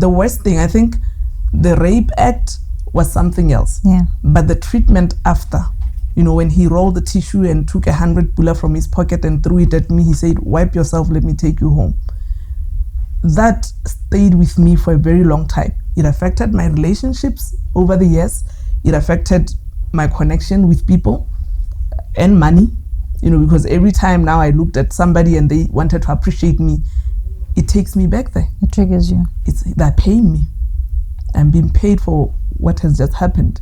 the worst thing, I think the rape act was something else. Yeah. But the treatment after, when he rolled the tissue and took 100 pula from his pocket and threw it at me, he said, "Wipe yourself, let me take you home." That stayed with me for a very long time. It affected my relationships over the years. It affected my connection with people and money, because every time now I looked at somebody and they wanted to appreciate me, it takes me back there. It triggers you. They're paying me. I'm being paid for what has just happened.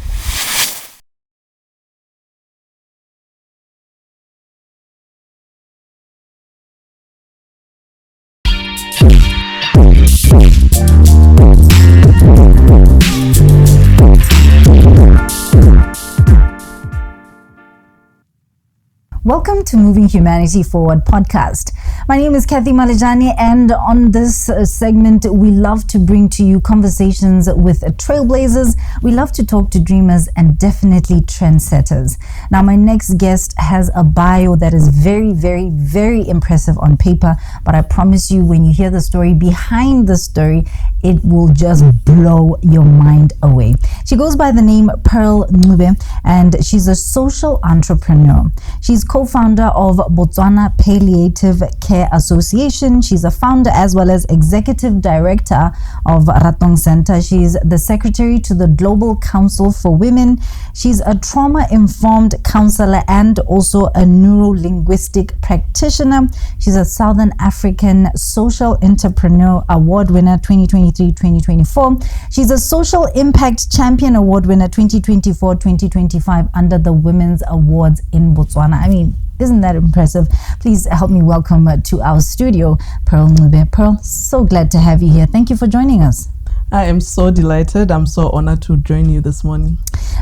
Welcome to Moving Humanity Forward podcast. My name is Kathy Malejani, and on this segment, we love to bring to you conversations with trailblazers. We love to talk to dreamers and definitely trendsetters. Now, my next guest has a bio that is very, very, very impressive on paper, but I promise you, when you hear the story behind the story, it will just blow your mind away. She goes by the name Pearl Ncube, and she's a social entrepreneur. She's co-founder of Botswana Palliative Care Association. She's a founder as well as executive director of Raton Center. She's the secretary to the Global Council for Women. She's a trauma-informed counselor and also a neuro-linguistic practitioner. She's a Southern African Social Entrepreneur Award winner 2023-2024. She's a Social Impact Champion Award winner 2024-2025 under the Women's Awards in Botswana. I mean, isn't that impressive? Please help me welcome to our studio, Pearl Ncube. Pearl, so glad to have you here. Thank you for joining us. I am so delighted. I'm so honored to join you this morning.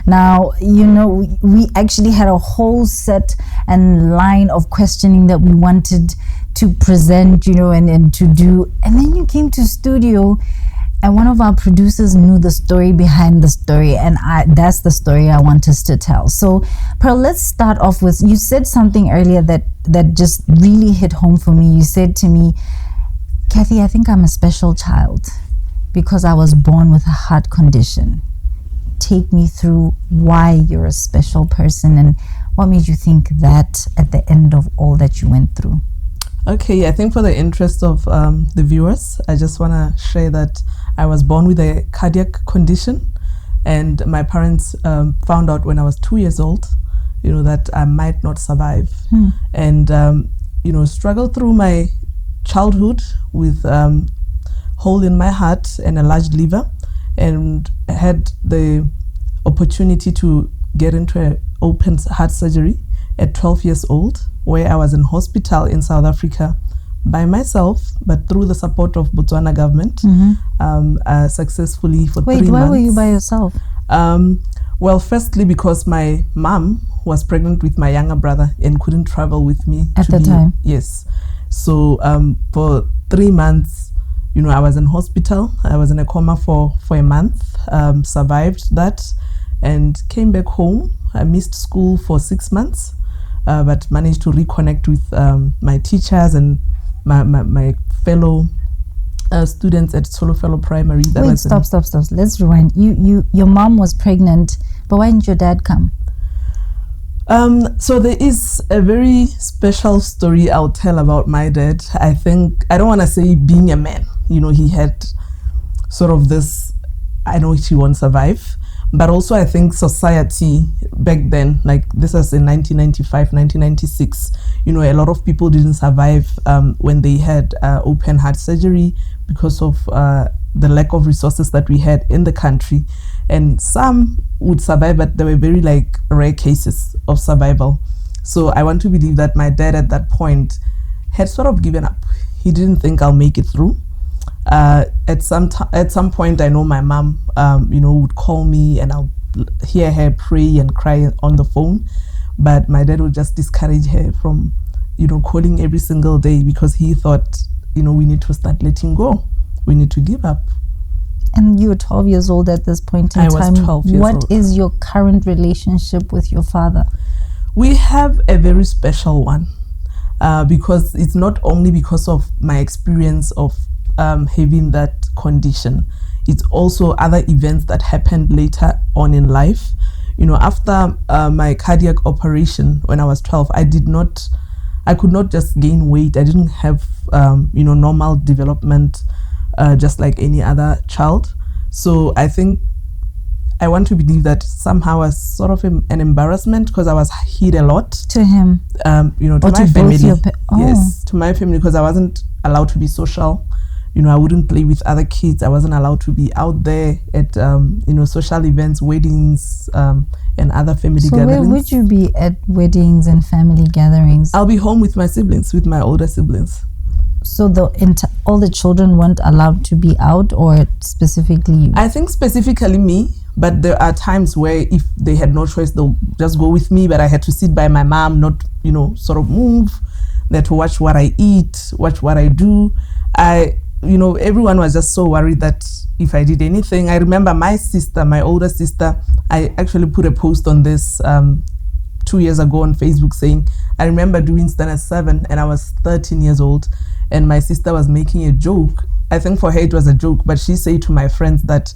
Now, we actually had a whole set and line of questioning that we wanted to present, and to do. And then you came to studio, and one of our producers knew the story behind the story, and that's the story I want us to tell. So, Pearl, let's start off with, you said something earlier that just really hit home for me. You said to me, "Kathy, I think I'm a special child because I was born with a heart condition." Take me through why you're a special person and what made you think that at the end of all that you went through. Okay, I think for the interest of the viewers, I just want to share that I was born with a cardiac condition, and my parents found out when I was 2 years old, that I might not survive. And, struggled through my childhood with hole in my heart and a large liver, and had the opportunity to get into an open heart surgery at 12 years old, where I was in hospital in South Africa by myself, but through the support of Botswana government, successfully for 3 months. Wait, why were you by yourself? Well, firstly, because my mom was pregnant with my younger brother and couldn't travel with me. At the time? Yes. So for 3 months, I was in hospital. I was in a coma for a month, survived that, and came back home. I missed school for 6 months, but managed to reconnect with my teachers and my fellow students at Tshenolo Pearl Primary. Wait, stop. Let's rewind. Your mom was pregnant, but why didn't your dad come? So there is a very special story I'll tell about my dad. I think, I don't want to say being a man, he had sort of this, I know he won't survive, but also I think society back then, like this was in 1995, 1996, a lot of people didn't survive when they had open heart surgery because of the lack of resources that we had in the country. And some would survive, but there were very rare cases of survival. So I want to believe that my dad at that point had sort of given up. He didn't think I'll make it through. At some point, I know my mom, would call me and I'll hear her pray and cry on the phone. But my dad would just discourage her from, calling every single day, because he thought, we need to start letting go. We need to give up. And you were 12 years old at this point in time. I was 12 years old. What is your current relationship with your father? We have a very special one, because it's not only because of my experience of having that condition. it's also other events that happened later on in life. After my cardiac operation when I was 12, I could not just gain weight. I didn't have normal development just like any other child. So I think I want to believe that somehow was sort of an embarrassment, because I was hid a lot. To him? To my family. Yes, to my family, because I wasn't allowed to be social. I wouldn't play with other kids. I wasn't allowed to be out there at social events, weddings, and other family gatherings. So where would you be at weddings and family gatherings? I'll be home with my siblings, with my older siblings. So all the children weren't allowed to be out, or specifically you? I think specifically me, but there are times where if they had no choice, they'll just go with me, but I had to sit by my mom, not, sort of move. They had to watch what I eat, watch what I do. Everyone was just so worried that if I did anything. I remember my older sister, I actually put a post on this 2 years ago on Facebook saying, I remember doing standard 7 and I was 13 years old, and my sister was making a joke. I think for her it was a joke, but she said to my friends that,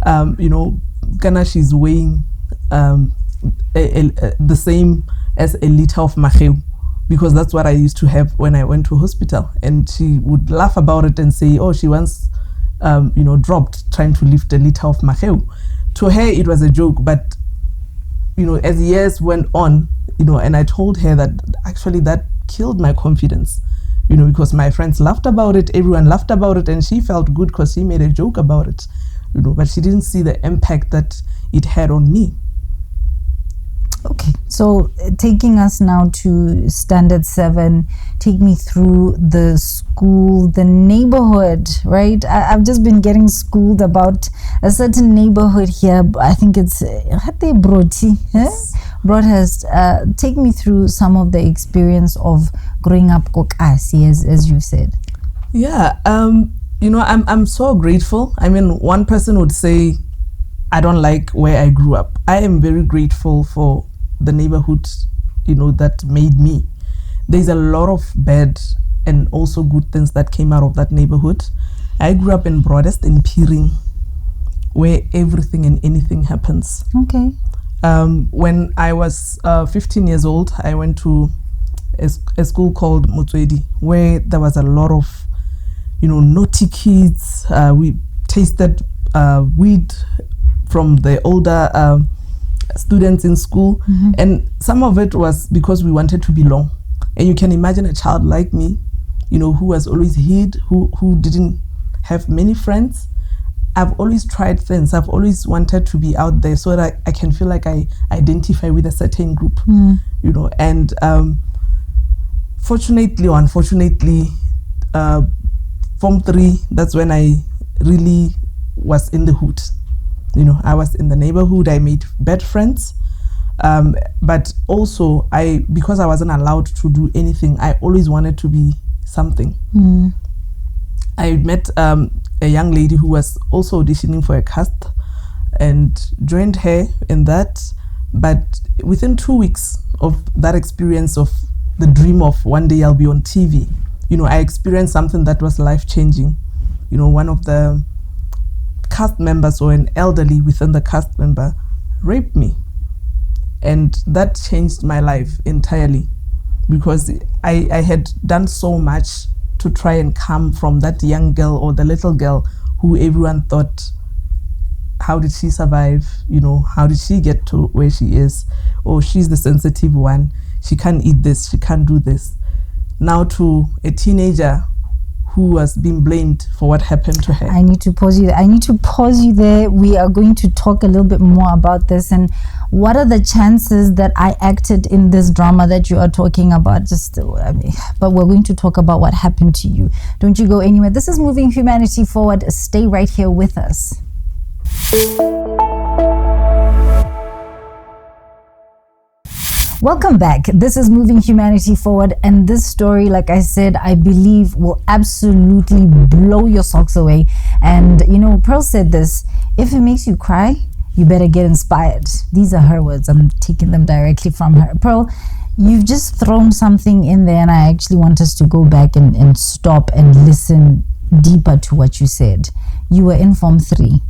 Ghana, she's weighing the same as a liter of maheu, because that's what I used to have when I went to hospital. And she would laugh about it and say, oh, she once, dropped trying to lift a liter of maheu. To her, it was a joke, but, as years went on, and I told her that actually that killed my confidence, because my friends laughed about it, everyone laughed about it, and she felt good because she made a joke about it, but she didn't see the impact that it had on me. Okay, so taking us now to standard 7, take me through the school, the neighborhood, right? I've just been getting schooled about a certain neighborhood here. I think it's Broadhurst. Take me through some of the experience of growing up Kokasi, as you said. Yeah, I'm so grateful. I mean, one person would say, I don't like where I grew up. I am very grateful for the neighborhood, that made me. There's a lot of bad and also good things that came out of that neighborhood. I grew up in Broadhurst, in Piring, where everything and anything happens. Okay. When I was 15 years old, I went to a school called Motswedi, where there was a lot of, naughty kids. We tasted weed from the older students in school, and some of it was because we wanted to belong. And you can imagine a child like me, who was always hid, who didn't have many friends. I've always tried things. I've always wanted to be out there so that I can feel like I identify with a certain group, and fortunately or unfortunately, Form 3, that's when I really was in the hood. I was in the neighborhood, I made bad friends, but also because I wasn't allowed to do anything, I always wanted to be something. I met a young lady who was also auditioning for a cast and joined her in that, but within 2 weeks of that experience of the dream of one day I'll be on TV, I experienced something that was life-changing. One of the cast members, or an elderly within the cast member, raped me, and that changed my life entirely, because I had done so much to try and come from that young girl, or the little girl who everyone thought, how did she survive? How did she get to where she is? Oh, she's the sensitive one, she can't eat this, she can't do this. Now to a teenager who was being blamed for what happened to her. I need to pause you there. We are going to talk a little bit more about this, and what are the chances that I acted in this drama that you are talking about. But we're going to talk about what happened to you. Don't you go anywhere. This is Moving Humanity Forward. Stay right here with us. Welcome back. This is Moving Humanity Forward, and this story, like I said, I believe will absolutely blow your socks away. And Pearl said this: if it makes you cry, you better get inspired. These are her words. I'm taking them directly from her. Pearl, you've just thrown something in there, and I actually want us to go back and stop and listen deeper to what you said. You were in Form 3.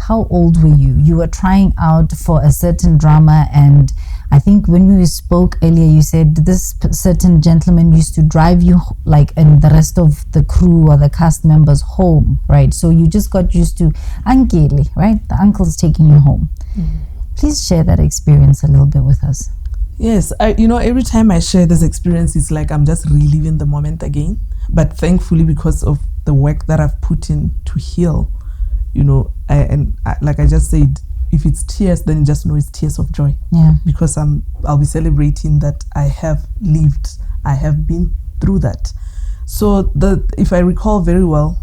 How old were you? You were trying out for a certain drama, and I think when we spoke earlier, you said this certain gentleman used to drive you, like, and the rest of the crew or the cast members home, right? So you just got used to Ankele, right? The uncle's taking you home. Please share that experience a little bit with us. Yes, every time I share this experience, it's like I'm just reliving the moment again. But thankfully, because of the work that I've put in to heal, like I just said, if it's tears, then just know it's tears of joy. Yeah. Because I'll be celebrating that I have lived, I have been through that. So if I recall very well,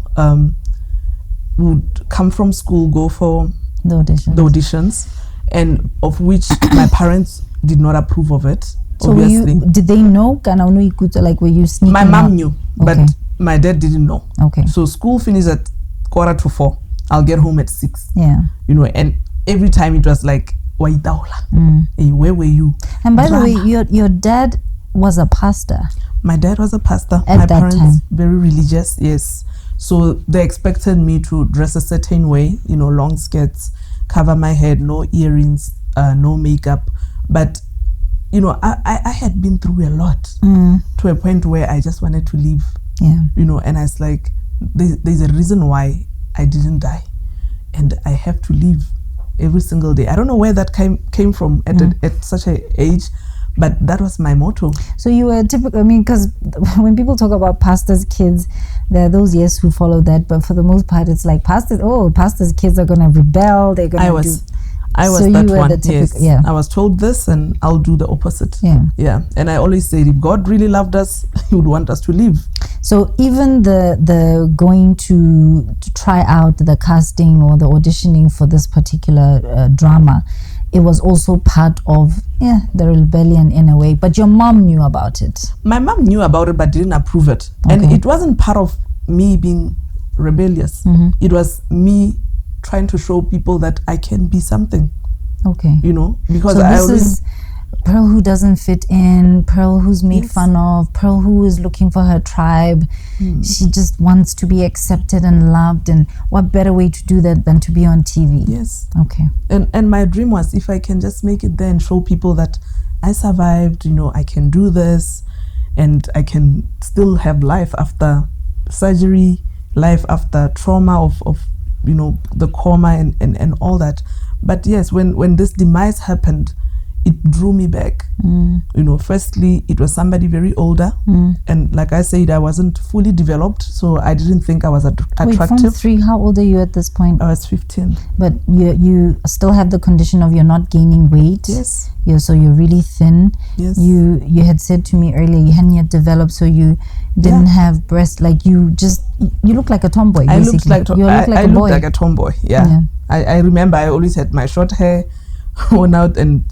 would come from school, go for the auditions, and of which my parents did not approve of it. So obviously, did they know? Like, were you sneaking? My mom knew, but Okay. my dad didn't know. Okay. So school finished at 3:45. I'll get home at 6. Yeah. And every time it was like, Waitaula. Hey, where were you? And by Drama. the way, your dad was a pastor. My dad was a pastor. At my that parents time. very religious, yes. So they expected me to dress a certain way, long skirts, cover my head, no earrings, no makeup. But I had been through a lot to a point where I just wanted to leave. Yeah. And I was like, there's a reason why I didn't die, and I have to live every single day. I don't know where that came from at such an age, but that was my motto. So you were typical. I mean, because when people talk about pastors' kids, there are those who follow that, but for the most part, it's like pastors' kids are gonna rebel. They're gonna I was so that you were one. the typical, Yes. yeah. I was told this, and I'll do the opposite. Yeah. Yeah. And I always said, if God really loved us, He would want us to live. So even the going to try out the casting or the auditioning for this particular drama, it was also part of the rebellion in a way. But your mom knew about it. My mom knew about it, but didn't approve it. And it wasn't part of me being rebellious. It was me trying to show people that I can be something. Okay. Because so I this always is Pearl who doesn't fit in, Pearl who's made fun of, Pearl who is looking for her tribe. She just wants to be accepted and loved, and what better way to do that than to be on TV? Yes. Okay. And my dream was, if I can just make it there and show people that I survived, I can do this, and I can still have life after surgery, life after trauma of the coma and all that. But yes, when this demise happened, it drew me back. Firstly, it was somebody very older, and like I said, I wasn't fully developed, so I didn't think I was attractive. Wait, Form 3, how old are you at this point? I was 15. But you still have the condition of you're not gaining weight. Yes. So you're really thin. Yes. You had said to me earlier you hadn't yet developed, so you didn't have breasts. Like you look like a tomboy. I basically. looked like a tomboy. Yeah. I remember I always had my short hair worn out and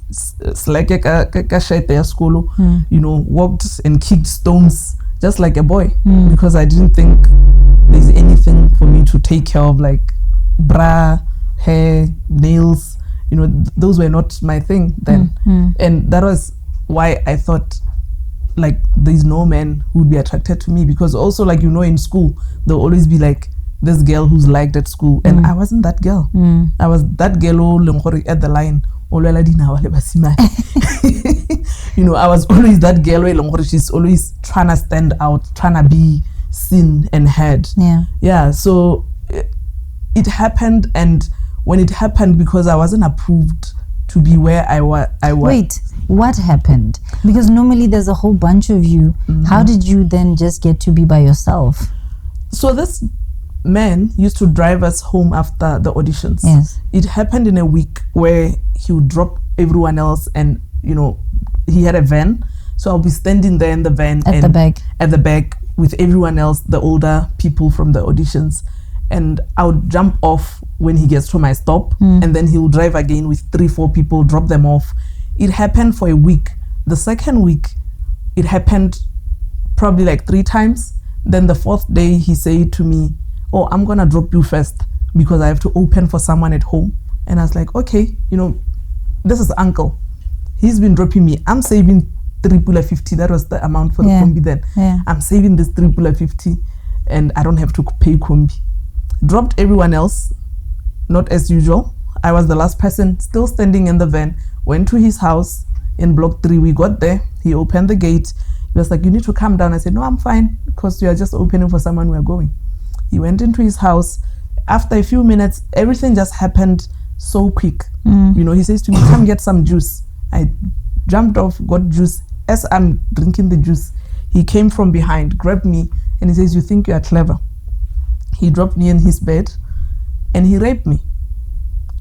like a shirt there school, walked and kicked stones just like a boy, because I didn't think there's anything for me to take care of, like bra, hair, nails. Those were not my thing then. And that was why I thought, like, there's no man who would be attracted to me, because also, like, in school there'll always be like this girl who's liked at school, and I wasn't that girl. I was that girl at the line. I was always that girl. She's always trying to stand out, trying to be seen and heard. Yeah. So it happened, and when it happened, because I wasn't approved to be where I was. Wait, what happened? Because normally there's a whole bunch of you. How did you then just get to be by yourself? So this man used to drive us home after the auditions. Yes. It happened in a week where he would drop everyone else, and he had a van, so I'll be standing there in the van at the back with everyone else, the older people from the auditions, and I would jump off when he gets to my stop, and then he'll drive again with 3-4 people, drop them off. It happened for a week. The second week, it happened probably like 3 times. Then the 4th day, he said to me, "Oh, I'm gonna drop you first because I have to open for someone at home." And I was like, okay, this is uncle. He's been dropping me. I'm saving 350. That was the amount for the combi then. Yeah. I'm saving this 350. and I don't have to pay kombi. Dropped everyone else, not as usual. I was the last person still standing in the van. Went to his house in block 3. We got there. He opened the gate. He was like, you need to come down. I said, no, I'm fine, because you are just opening for someone we are going. He went into his house. After a few minutes, everything just happened so quick. You know, he says to me, come get some juice. I jumped off, got juice. As I'm drinking the juice, he came from behind, grabbed me, and he says, you think you are clever? He dropped me in his bed and he raped me.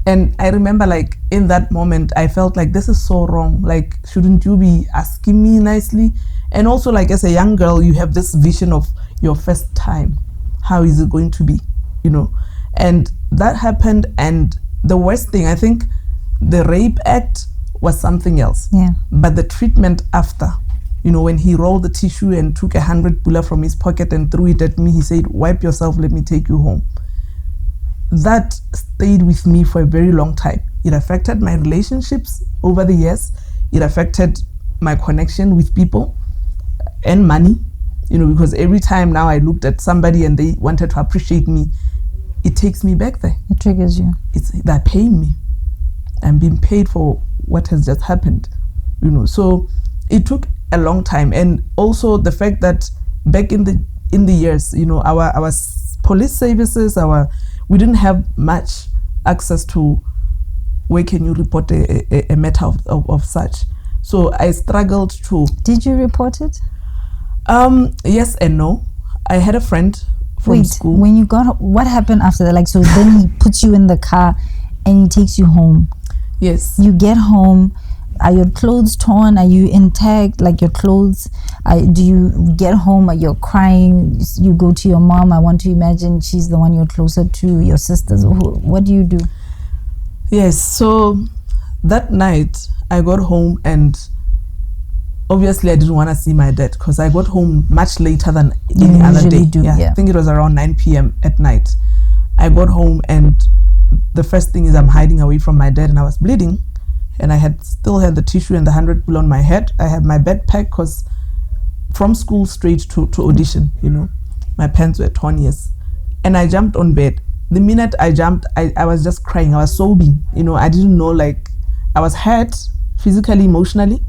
And I remember, like, in that moment, I felt like this is so wrong. Like, shouldn't you be asking me nicely? And also, like, as a young girl, you have this vision of your first time. How is it going to be? You know? And that happened. And the worst thing, I think the rape act was something else. Yeah. But the treatment after, you know, when he rolled the tissue and took 100 bula from his pocket and threw it at me, he said, wipe yourself, let me take you home. That stayed with me for a very long time. It affected my relationships over the years. It affected my connection with people and money, you know, because every time now I looked at somebody and they wanted to appreciate me, it takes me back there. It triggers you. They're paying me. I'm being paid for what has just happened, you know. So it took a long time. And also the fact that back in the years, you know, our police services, we didn't have much access to where can you report a matter of such. So I struggled to. Did you report it? Yes and no. I had a friend from school. When you got, what happened after that? Like, so then he puts you in the car and he takes you home. Yes. You get home. Are your clothes torn? Are you intact? Like your clothes? Do you get home? Are you crying? You go to your mom. I want to imagine she's the one you're closer to. Your sisters. What do you do? Yes. So that night I got home and obviously I didn't want to see my dad because I got home much later than any other day. I think it was around 9 p.m. at night. I got home and the first thing is I'm hiding away from my dad and I was bleeding. And I still had the tissue and the 100 pull on my head. I had my backpack because from school straight to audition, you know, my pants were torn, yes. And I jumped on bed. The minute I jumped, I was just crying. I was sobbing, you know. I didn't know, like, I was hurt physically, emotionally.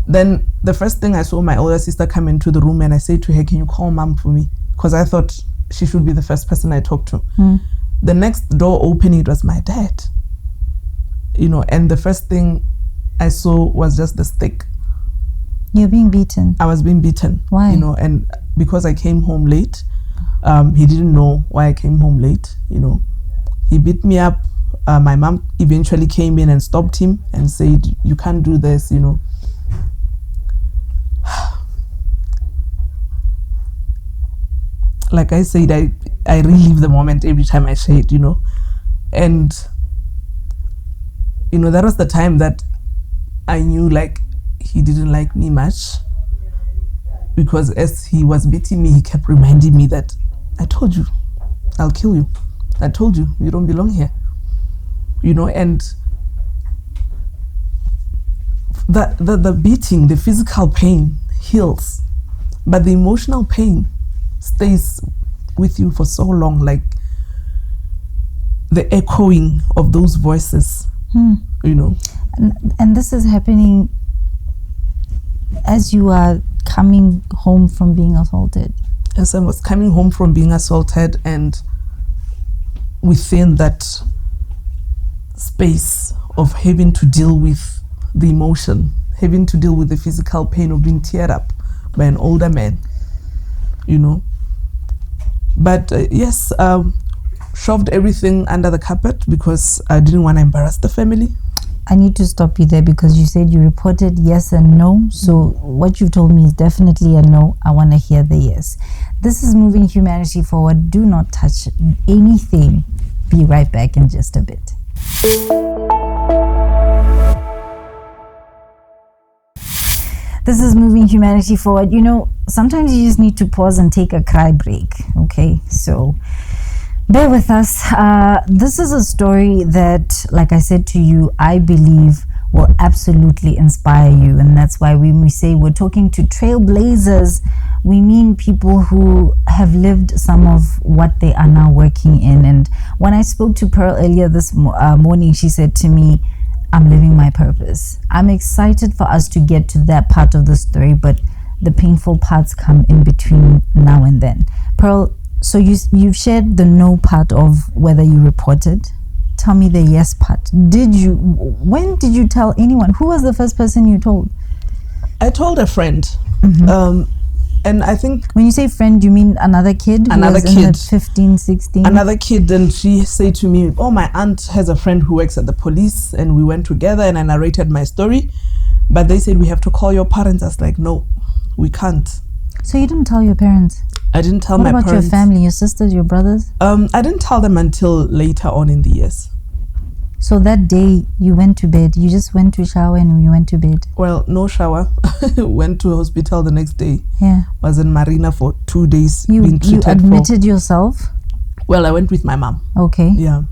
Then the first thing I saw my older sister come into the room and I said to her, can you call mom for me? Because I thought she should be the first person I talked to. The next door opening, it was my dad. You know, and the first thing I saw was just the stick. You're being beaten. I was being beaten. Why? You know, and because I came home late, he didn't know why I came home late, you know. He beat me up. My mom eventually came in and stopped him and said, you can't do this, you know. Like I said, I relive the moment every time I say it, you know. And you know, that was the time that I knew, like, he didn't like me much because as he was beating me, he kept reminding me that I told you, I'll kill you. I told you, you don't belong here. You know, and the beating, the physical pain heals, but the emotional pain stays with you for so long, like the echoing of those voices. You know, and this is happening as you are coming home from being assaulted. As I was coming home from being assaulted, and within that space of having to deal with the emotion, having to deal with the physical pain of being teared up by an older man, you know. But yes, shoved everything under the carpet because I didn't want to embarrass the family. I need to stop you there because you said you reported yes and no. So what you told me is definitely a no. I want to hear the yes. This is Moving Humanity Forward. Do not touch anything. Be right back in just a bit. This is Moving Humanity Forward. You know, sometimes you just need to pause and take a cry break. Okay, so bear with us. This is a story that, like I said to you, I believe will absolutely inspire you. And that's why when we say we're talking to trailblazers, we mean people who have lived some of what they are now working in. And when I spoke to Pearl earlier this morning, she said to me, I'm living my purpose. I'm excited for us to get to that part of the story, but the painful parts come in between now and then. Pearl, so you've shared the no part of whether you reported. Tell me the yes part. When did you tell anyone? Who was the first person you told? I told a friend. And I think... When you say friend, you mean another kid? Another who was kid. In 15, 16? Another kid. And she said to me, oh, my aunt has a friend who works at the police. And we went together and I narrated my story. But they said, we have to call your parents. I was like, no, we can't. So you didn't tell your parents? I didn't tell my parents. What about your family, your sisters, your brothers? I didn't tell them until later on in the years. So that day you went to bed, you just went to shower and you went to bed? Well, no shower. Went to hospital the next day. Yeah. Was in Marina for 2 days. You admitted for... yourself? Well, I went with my mom. Okay. Yeah.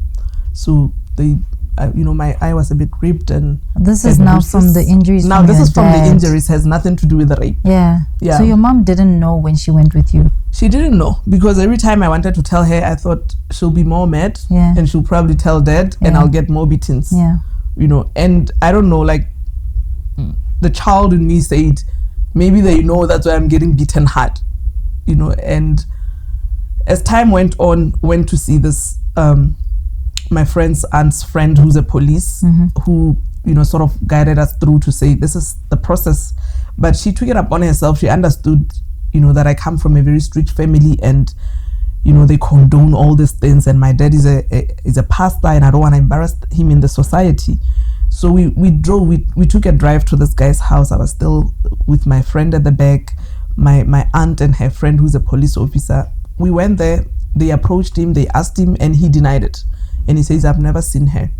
So they... my eye was a bit ripped and... This is now from the injuries. Now this is from the injuries, has nothing to do with the rape. Yeah. So your mom didn't know when she went with you? She didn't know, because every time I wanted to tell her, I thought she'll be more mad and she'll probably tell dad and I'll get more beatings. Yeah. And I don't know, like the child in me said, maybe they know that's why I'm getting beaten hard. And as time went on, went to see this my friend's aunt's friend who's a police who sort of guided us through to say this is the process, but she took it upon herself. She understood that I come from a very strict family and they condone all these things, and my dad is a pastor and I don't want to embarrass him in the society. So we took a drive to this guy's house. I was still with my friend at the back, my aunt and her friend who's a police officer. We went there, they approached him, they asked him, and he denied it. And he says, I've never seen her.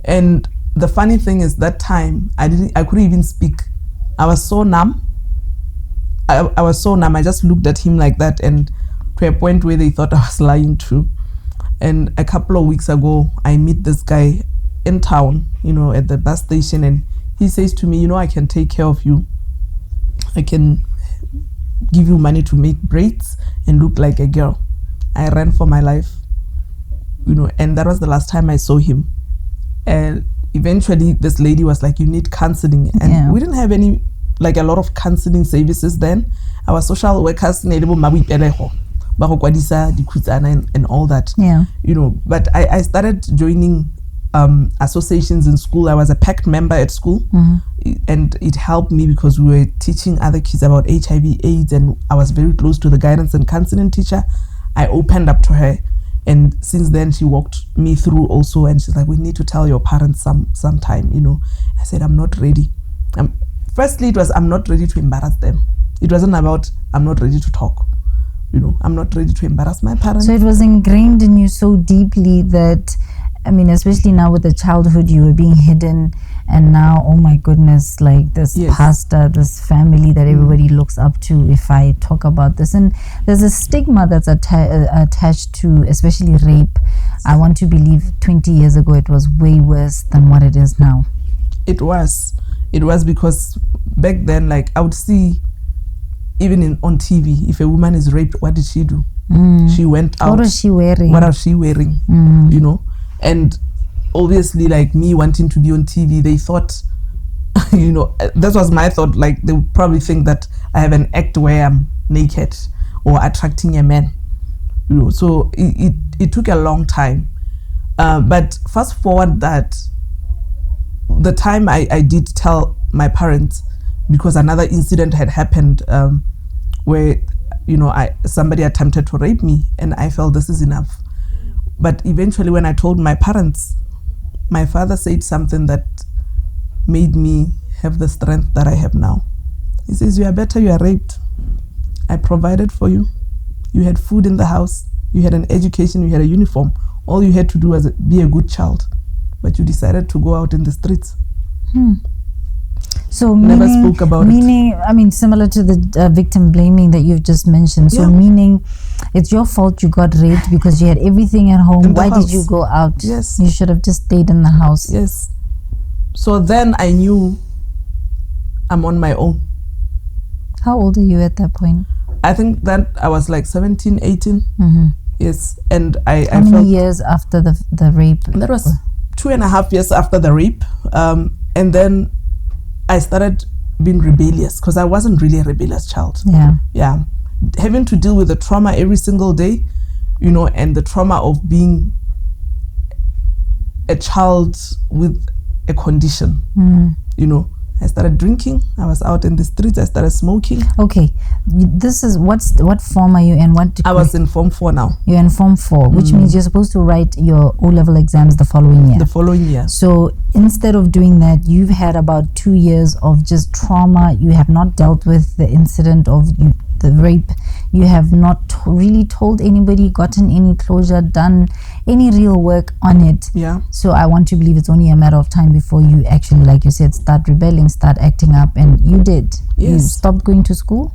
And the funny thing is, that time I couldn't even speak. I was so numb. I was so numb. I just looked at him like that, and to a point where they thought I was lying too. And a couple of weeks ago, I meet this guy in town, at the bus station, and he says to me, I can take care of you. I can give you money to make braids and look like a girl. I ran for my life. And that was the last time I saw him. And eventually this lady was like, you need counseling. And we didn't have a lot of counseling services then. Our social workers and all that. Yeah. But I started joining associations in school. I was a PACT member at school, and it helped me because we were teaching other kids about HIV/AIDS, and I was very close to the guidance and counseling teacher. I opened up to her. And since then, she walked me through also, and she's like, we need to tell your parents sometime, I said, I'm not ready. Firstly, it was, I'm not ready to embarrass them. It wasn't about, I'm not ready to talk. I'm not ready to embarrass my parents. So it was ingrained in you so deeply that, especially now with the childhood, you were being hidden, and now, oh my goodness, like this pastor, this family that everybody looks up to, if I talk about this. And there's a stigma that's attached to, especially rape. I want to believe 20 years ago it was way worse than what it is now. It was because back then, like, I would see, even on TV, if a woman is raped, what did she do? She went out. What was she wearing? What was she wearing? And obviously, like me wanting to be on TV, they thought, that was my thought, like they would probably think that I have an act where I'm naked or attracting a man. So it took a long time. But fast forward that, the time I did tell my parents, because another incident had happened where, somebody attempted to rape me, and I felt this is enough. But eventually when I told my parents, my father said something that made me have the strength that I have now. He says, you are better, you are raped. I provided for you. You had food in the house. You had an education, you had a uniform. All you had to do was be a good child. But you decided to go out in the streets. So never spoke about it. Similar to the victim blaming that you've just mentioned. So meaning it's your fault you got raped because you had everything at home. Why did you go out? Yes. You should have just stayed in the house. Yes. So then I knew I'm on my own. How old are you at that point? I think that I was like 17, 18. Yes. And I How many years after the rape? That was 2.5 years after the rape. And then I started being rebellious because I wasn't really a rebellious child. Yeah. Having to deal with the trauma every single day, you know, and the trauma of being a child with a condition, you know. I started drinking. I was out in the streets. I started smoking. Okay, this is what form are you in? I was in Form 4 now. You're in Form 4, which means you're supposed to write your O-level exams the following year. The following year. So instead of doing that, you've had about 2 years of just trauma. You have not dealt with the incident of the rape. You have not really told anybody, gotten any closure, done any real work on it. Yeah. So I want to believe it's only a matter of time before you actually, like you said, start rebelling, start acting up, and you did. Yes. You stopped going to school?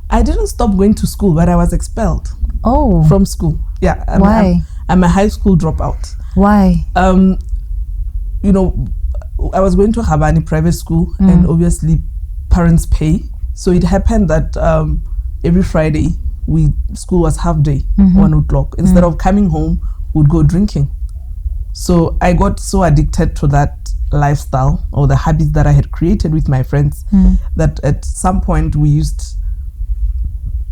I didn't stop going to school, but I was expelled. Oh. From school. Yeah. Why? I'm a high school dropout. Why? You know, I was going to Habani private school, and obviously parents pay. So it happened that every Friday school was half day, 1 o'clock. Instead of coming home, we'd go drinking. So I got so addicted to that lifestyle or the habits that I had created with my friends that at some point we used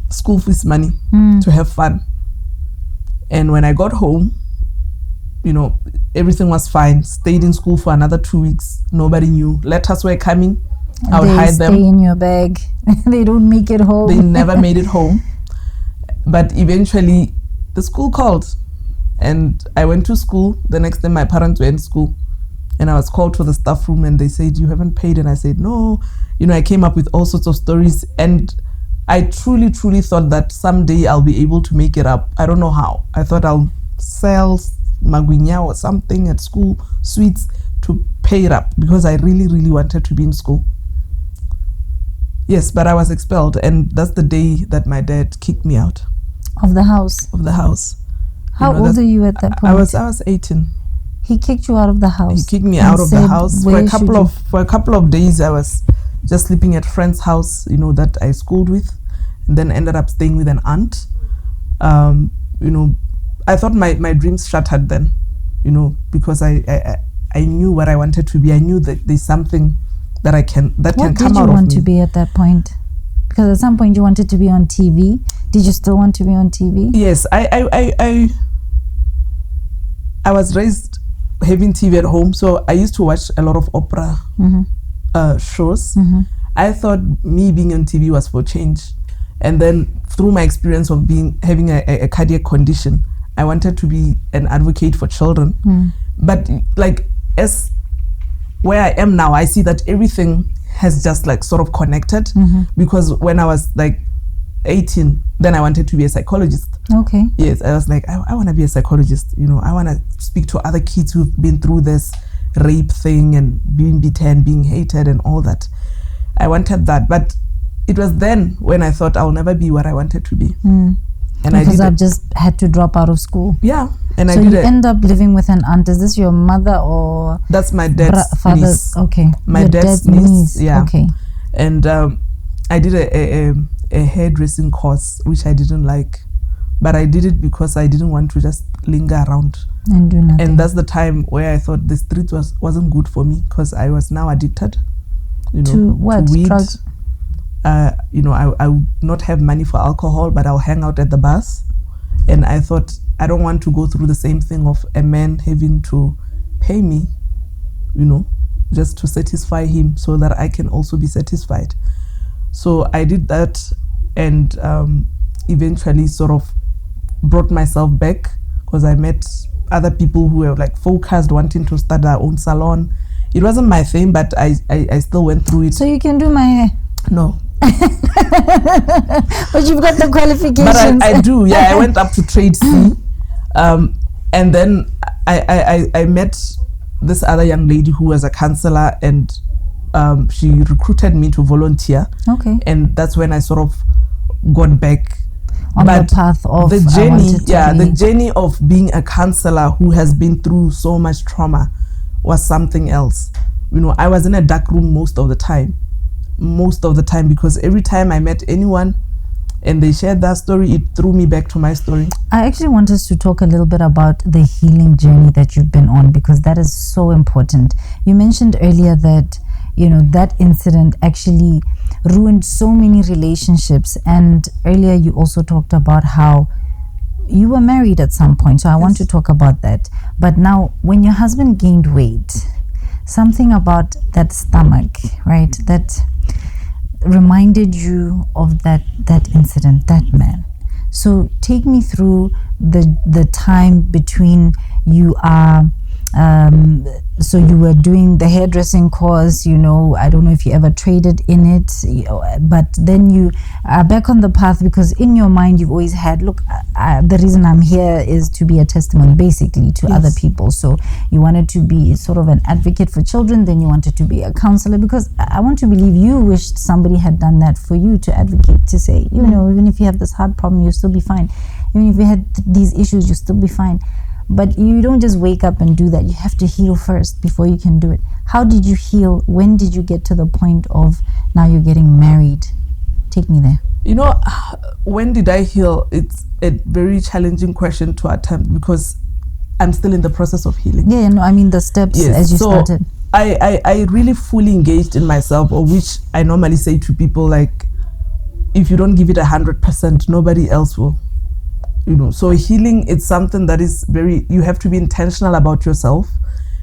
school fees money to have fun. And when I got home, you know, everything was fine. Stayed in school for another 2 weeks. Nobody knew. Letters were coming. I would hide them. They stay in your bag. They don't make it home. They never made it home. But eventually, the school called. And I went to school. The next day, my parents were in school. And I was called to the staff room and they said, "You haven't paid." And I said, "No." You know, I came up with all sorts of stories. And I truly, truly thought that someday I'll be able to make it up. I don't know how. I thought I'll sell maguinya or something at school, sweets, to pay it up. Because I really, really wanted to be in school. Yes, but I was expelled. And that's the day that my dad kicked me out. Of the house? Of the house. How old are you at that point? I was 18. He kicked you out of the house? He kicked me out of the house. For a couple of days, I was just sleeping at friend's house, you know, that I schooled with, and then ended up staying with an aunt. You know, I thought my dreams shattered then, you know, because I knew what I wanted to be. I knew that there's something that can come out of me. What did you want to be at that point? Because at some point you wanted to be on TV. Did you still want to be on TV? Yes, I was raised having TV at home, so I used to watch a lot of opera shows. I thought me being on TV was for change, and then through my experience of having a cardiac condition, I wanted to be an advocate for children. But like as where I am now, I see that everything has just like sort of connected, because when I was like 18, then I wanted to be a psychologist. Okay. Yes, I was like, I want to be a psychologist. You know, I want to speak to other kids who've been through this rape thing and being beaten, being hated and all that. I wanted that. But it was then when I thought I'll never be what I wanted to be. And because I've just had to drop out of school. Yeah. And so you end up living with an aunt. Is this your mother or? That's my dad's father's niece. Okay. My your dad's niece. Yeah. Okay. And I did a hairdressing course, which I didn't like. But I did it because I didn't want to just linger around. And do nothing. And that's the time where I thought the street wasn't good for me, because I was now addicted. You know, to what? To weed. Drugs? You know, I would not have money for alcohol, but I'll hang out at the bars. And I thought, I don't want to go through the same thing of a man having to pay me, you know, just to satisfy him so that I can also be satisfied. So I did that, and eventually sort of brought myself back, because I met other people who were like focused, wanting to start their own salon. It wasn't my thing, but I still went through it. So you can do my hair? No. But you've got the qualifications. But I do, yeah. I went up to Trade C, and then I met this other young lady who was a counsellor, and she recruited me to volunteer. Okay. And that's when I sort of got back on the path of the journey. The journey of being a counsellor who has been through so much trauma was something else, You know, I was in a dark room most of the time, because every time I met anyone and they shared that story, it threw me back to my story. I actually want us to talk a little bit about the healing journey that you've been on, because that is so important. You mentioned earlier that, you know, that incident actually ruined so many relationships, and earlier you also talked about how you were married at some point, so I want to talk about that. But now, when your husband gained weight, something about that stomach, right, that reminded you of that incident, that man. So take me through the time between you are so you were doing the hairdressing course, you know, I don't know if you ever traded in it, you know, but then you are back on the path, because in your mind you've always had, look, the reason I'm here is to be a testimony basically to other people. So you wanted to be sort of an advocate for children, then you wanted to be a counselor, because I want to believe you wished somebody had done that for you, to advocate, to say, you know, even if you have this hard problem, you'll still be fine. Even if you had these issues, you'll still be fine. But you don't just wake up and do that. You have to heal first before you can do it. How did you heal? When did you get to the point of now you're getting married? Take me there. You know, when did I heal? It's a very challenging question to attempt, because I'm still in the process of healing. Yeah, no, I mean the steps as you started. I really fully engaged in myself, or which I normally say to people, like, if you don't give it 100%, nobody else will. You know, so healing, it's something that is you have to be intentional about yourself.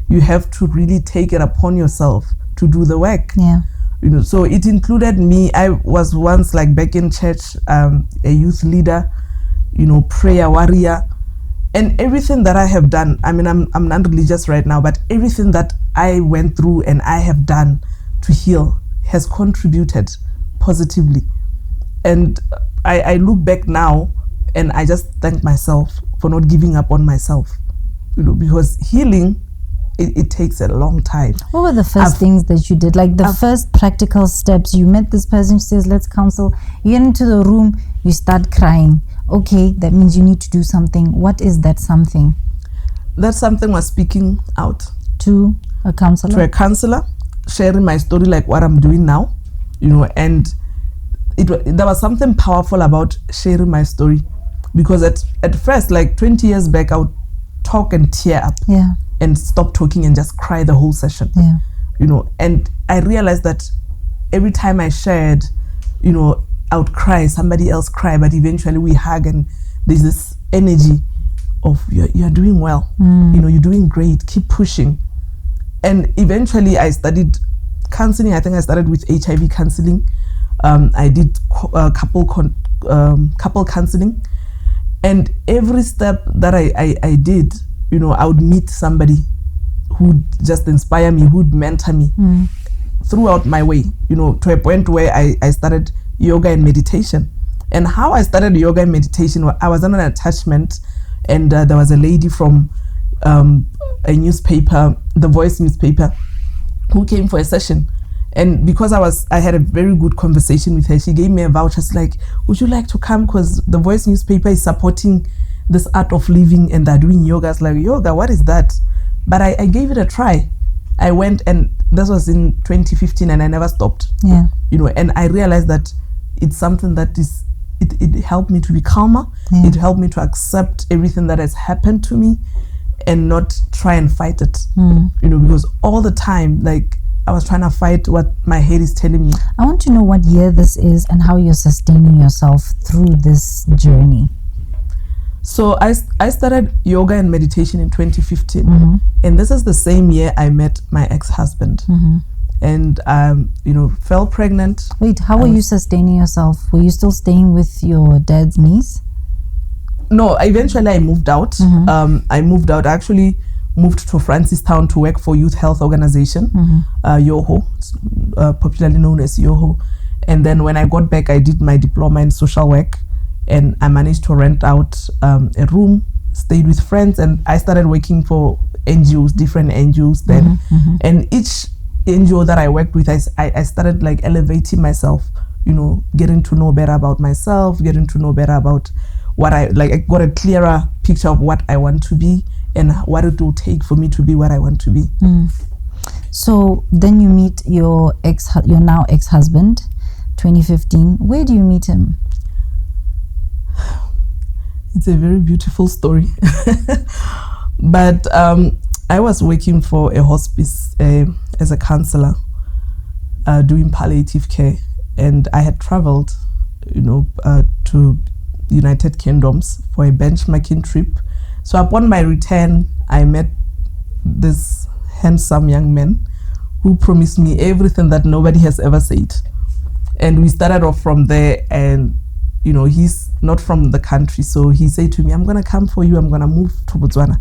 You have to really take it upon yourself to do the work. Yeah. You know, so it included me. I was once, like, back in church, a youth leader, you know, prayer warrior, and everything that I have done. I mean, I'm not religious right now, but everything that I went through and I have done to heal has contributed positively. And I look back now, and I just thank myself for not giving up on myself, you know, because healing, it takes a long time. What were the first things that you did? Like the first practical steps? You met this person, she says, let's counsel. You get into the room, you start crying. Okay, that means you need to do something. What is that something? That something was speaking out. To a counselor? To a counselor, sharing my story like what I'm doing now, you know, and there was something powerful about sharing my story. Because at first, like 20 years back, I would talk and tear up, and stop talking and just cry the whole session. You know, and I realized that every time I shared, you know, I would cry, somebody else cry, but eventually we hug, and there's this energy of you're doing well, you know, you're doing great, keep pushing. And eventually I studied counseling. I think I started with HIV counseling. I did couple counseling. And every step that I did, you know, I would meet somebody who'd just inspire me, who'd mentor me throughout my way, you know, to a point where I started yoga and meditation. And how I started yoga and meditation, I was on an attachment, and there was a lady from a newspaper, the Voice newspaper, who came for a session. And because I had a very good conversation with her, she gave me a voucher. She's like, would you like to come? Because the Voice newspaper is supporting this art of living, and they're doing yoga. I was like, yoga, what is that? But I gave it a try. I went, and this was in 2015, and I never stopped. Yeah. You know, and I realized that it's something that it helped me to be calmer. It helped me to accept everything that has happened to me and not try and fight it. You know, because all the time, like, I was trying to fight what my head is telling me. I want to know what year this is and how you're sustaining yourself through this journey. So I started yoga and meditation in 2015. And this is the same year I met my ex-husband. And, you know, fell pregnant. Wait, how were you sustaining yourself? Were you still staying with your dad's niece? No, eventually I moved out. I moved out. I actually moved to Francistown to work for Youth Health Organization, YOHO, popularly known as YOHO. And then when I got back, I did my diploma in social work, and I managed to rent out a room, stayed with friends, and I started working for NGOs, different NGOs then. And each NGO that I worked with, I started like elevating myself, you know, getting to know better about myself, getting to know better about what I got a clearer picture of what I want to be and what it will take for me to be what I want to be. So then you meet your now ex-husband, 2015. Where do you meet him? It's a very beautiful story. But I was working for a hospice as a counsellor, doing palliative care, and I had traveled, to United Kingdoms for a benchmarking trip. So upon my return, I met this handsome young man who promised me everything that nobody has ever said. And we started off from there, and he's not from the country, so he said to me, I'm gonna come for you, I'm gonna move to Botswana.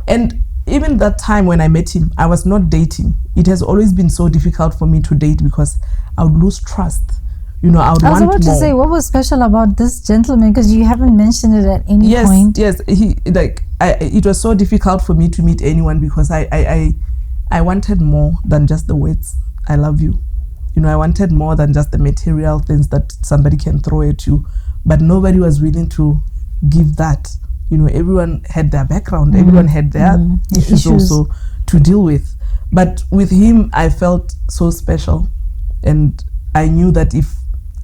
And even that time when I met him, I was not dating. It has always been so difficult for me to date because I would lose trust. I would want more. I was about to say, what was special about this gentleman? Because you haven't mentioned it at any point. Yes, it was so difficult for me to meet anyone because I wanted more than just the words, I love you. I wanted more than just the material things that somebody can throw at you. But nobody was willing to give that. Everyone had their background. Everyone had their issues also to deal with. But with him, I felt so special. And I knew that if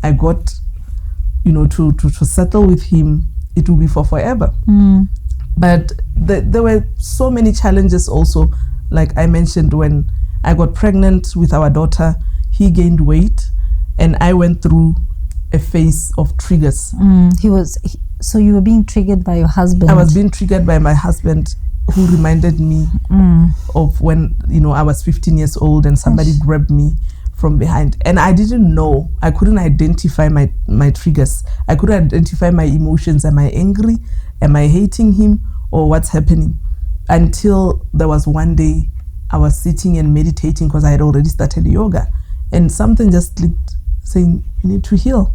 I got, to settle with him, it will be for forever. But there were so many challenges also. Like I mentioned, when I got pregnant with our daughter, he gained weight, and I went through a phase of triggers. So you were being triggered by your husband? I was being triggered by my husband, who reminded me of when, I was 15 years old and somebody grabbed me from behind. And I didn't know. I couldn't identify my triggers. I couldn't identify my emotions. Am I angry? Am I hating him? Or what's happening? Until there was one day I was sitting and meditating because I had already started yoga. And something just clicked saying, you need to heal.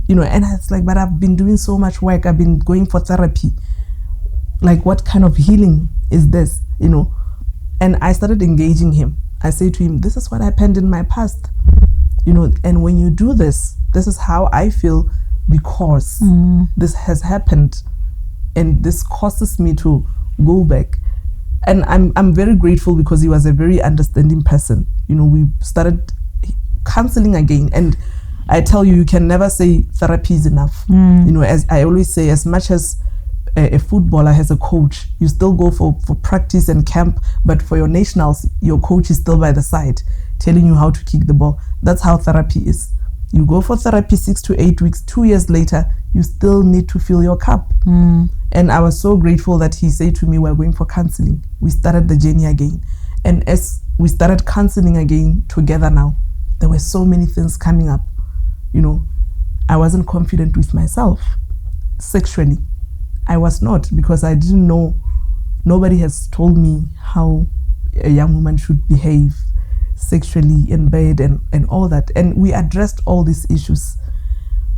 And I was like, but I've been doing so much work. I've been going for therapy. Like, what kind of healing is this? And I started engaging him. I say to him, this is what happened in my past. And when you do this, this is how I feel because this has happened. And this causes me to go back. And I'm very grateful because he was a very understanding person. We started counseling again. And I tell you, you can never say therapy is enough. As I always say, as much as a footballer has a coach, you still go for practice and camp, but for your nationals, your coach is still by the side telling you how to kick the ball. That's how therapy is. You go for therapy 6 to 8 weeks, 2 years later, you still need to fill your cup. And I was so grateful that he said to me, we're going for counseling. We started the journey again. And as we started counseling again together now, there were so many things coming up. I wasn't confident with myself sexually. I was not, because I didn't know. Nobody has told me how a young woman should behave sexually in bed and all that. And we addressed all these issues.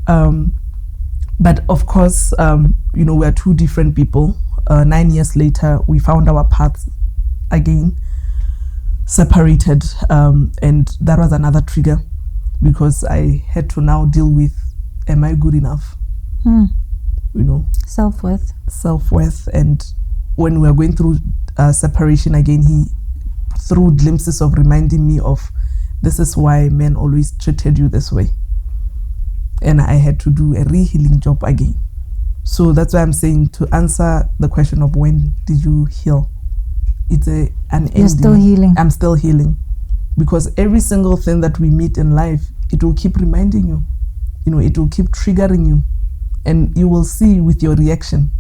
But of course, we're two different people. 9 years later, we found our paths again, separated. And that was another trigger, because I had to now deal with, am I good enough? Self-worth. And when we were going through separation again, he threw glimpses of reminding me of, this is why men always treated you this way. And I had to do a re-healing job again. So that's why I'm saying, to answer the question of when did you heal, it's an ending. You're still healing. I'm still healing. Because every single thing that we meet in life, it will keep reminding you. It will keep triggering you. And you will see with your reaction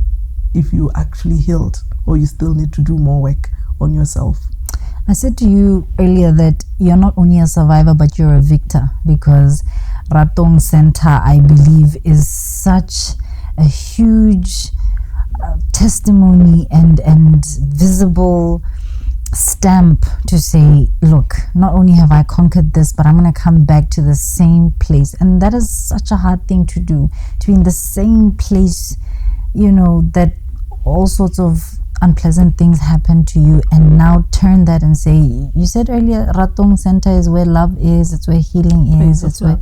if you actually healed or you still need to do more work on yourself. I said to you earlier that you're not only a survivor, but you're a victor, because Raton Center, I believe, is such a huge testimony and visible stamp to say, look, not only have I conquered this, but I'm going to come back to the same place. And that is such a hard thing to do, to be in the same place, that all sorts of unpleasant things happen to you, and now turn that and say, you said earlier, Ratong Center is where love is, it's where healing is, it's where...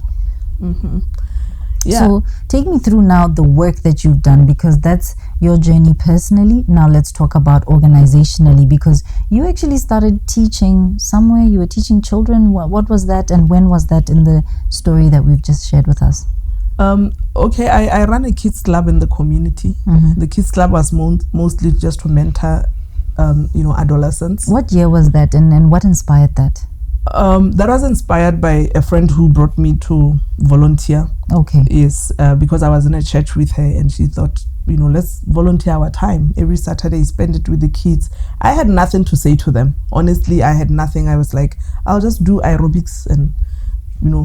Yeah. So take me through now the work that you've done, because that's your journey personally. Now let's talk about organizationally, because you actually started teaching somewhere. You were teaching children. What was that, and when was that in the story that we've just shared with us? Okay, I ran a kids club in the community. The kids club was mostly just to mentor, adolescents. What year was that, and what inspired that? That was inspired by a friend who brought me to volunteer. Okay. Yes, because I was in a church with her, and she thought, let's volunteer our time every Saturday, spend it with the kids. I had nothing to say to them. Honestly, I had nothing. I was like, I'll just do aerobics and,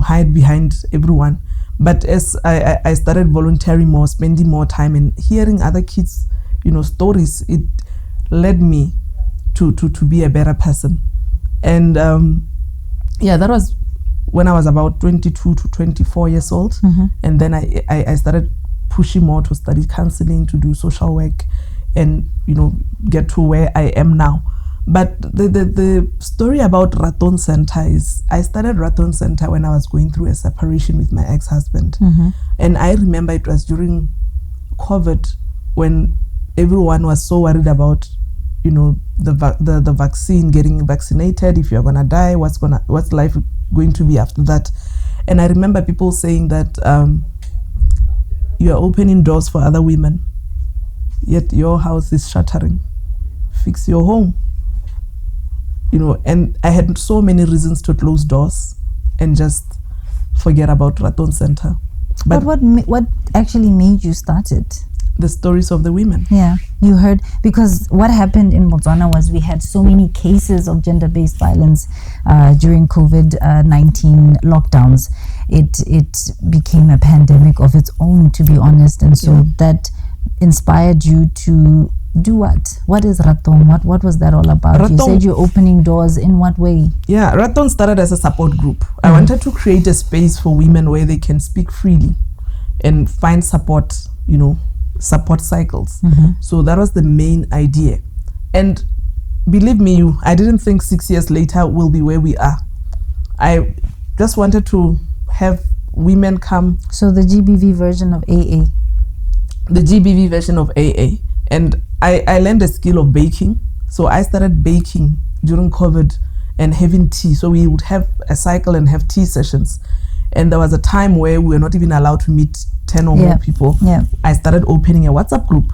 hide behind everyone. But as I started volunteering more, spending more time and hearing other kids, stories, it led me to be a better person. And that was when I was about 22 to 24 years old. And then I started pushing more to study counseling, to do social work, and get to where I am now. But the story about Raton Center is, I started Raton Center when I was going through a separation with my ex-husband. And I remember it was during COVID, when everyone was so worried about the vaccine, getting vaccinated. If you're gonna die, what's life going to be after that? And I remember people saying that you're opening doors for other women, yet your house is shattering. Fix your home. And I had so many reasons to close doors and just forget about Raton Center. But what actually made you start it? The stories of the women. Yeah, you heard, because what happened in Botswana was we had so many cases of gender-based violence during COVID-19 lockdowns. It became a pandemic of its own, to be honest, and so that inspired you to do what? What is Raton? What was that all about? Raton, you said you're opening doors. In what way? Yeah, Raton started as a support group. I wanted to create a space for women where they can speak freely and find support, support cycles. So that was the main idea. And believe me, I didn't think 6 years later we'll be where we are. I just wanted to have women come. So the GBV version of AA. The GBV version of AA. And I learned the skill of baking. So I started baking during COVID and having tea. So we would have a cycle and have tea sessions. And there was a time where we were not even allowed to meet 10 or more people. I started opening a WhatsApp group.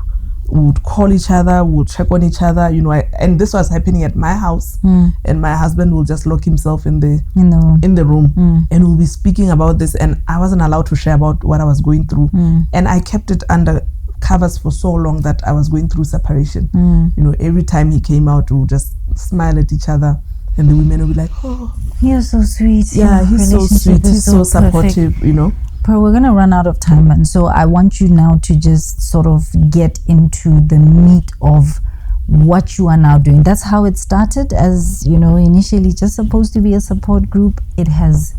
We would call each other, we would check on each other, and this was happening at my house. And my husband will just lock himself in the room. And we'll be speaking about this, and I wasn't allowed to share about what I was going through. And I kept it under covers for so long that I was going through separation. Every time he came out, we would just smile at each other, and the women would be like, "Oh, you're so sweet." Yeah, he's so sweet. He's so supportive. Pearl, we're gonna run out of time, and so I want you now to just sort of get into the meat of what you are now doing. That's how it started, as initially just supposed to be a support group. It has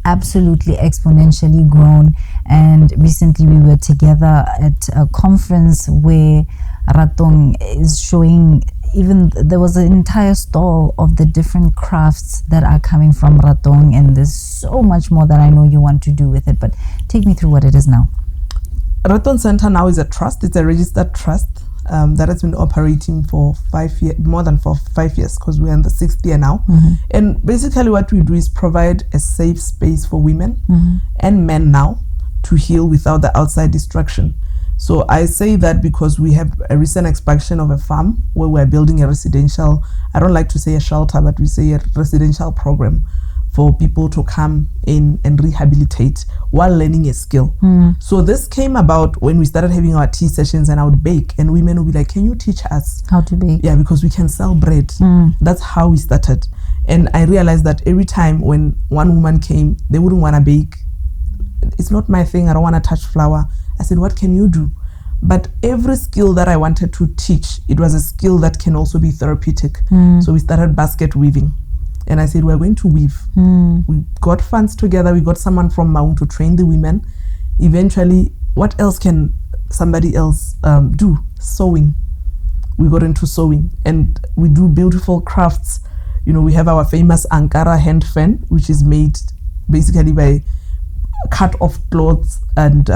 absolutely exponentially grown, and recently we were together at a conference where Ratong is showing, even there was an entire stall of the different crafts that are coming from Ratong, and there's so much more that I know you want to do with it, but take me through what it is now. Raton Center now is a trust. It's a registered trust that has been operating for 5 years, more than 5 years, because we're in the 6th year now. And basically what we do is provide a safe space for women and men now to heal without the outside distraction. So I say that because we have a recent expansion of a farm where we're building a residential, I don't like to say a shelter, but we say a residential program for people to come in and rehabilitate while learning a skill. So this came about when we started having our tea sessions, and I would bake, and women would be like, "Can you teach us how to bake?" Yeah, because we can sell bread. That's how we started. And I realized that every time when one woman came, they wouldn't want to bake. It's not my thing. I don't want to touch flour. I said, "What can you do?" But every skill that I wanted to teach, it was a skill that can also be therapeutic. So we started basket weaving. And I said, we're going to weave. We got funds together. We got someone from Maung to train the women. Eventually, what else can somebody else do? Sewing. We got into sewing. And we do beautiful crafts. We have our famous Ankara hand fan, which is made basically by cut off clothes and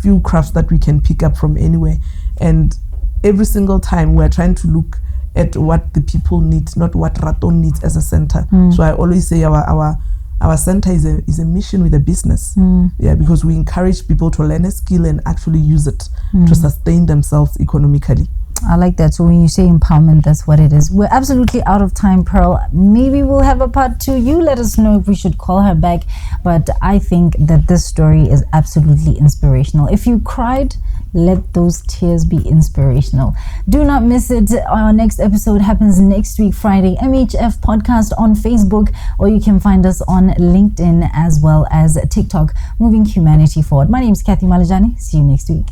few crafts that we can pick up from anywhere. And every single time we're trying to look at what the people need, not what Raton needs as a center. So I always say our center is a mission with a business. Yeah, because we encourage people to learn a skill and actually use it to sustain themselves economically. I like that. So when you say empowerment, that's what it is. We're absolutely out of time, Pearl. Maybe we'll have a part 2. You let us know if we should call her back. But I think that this story is absolutely inspirational. If you cried, let those tears be inspirational. Do not miss it. Our next episode happens next week, Friday. MHF Podcast on Facebook, or you can find us on LinkedIn as well as TikTok. Moving humanity forward. My name is Kathy Malajani. See you next week.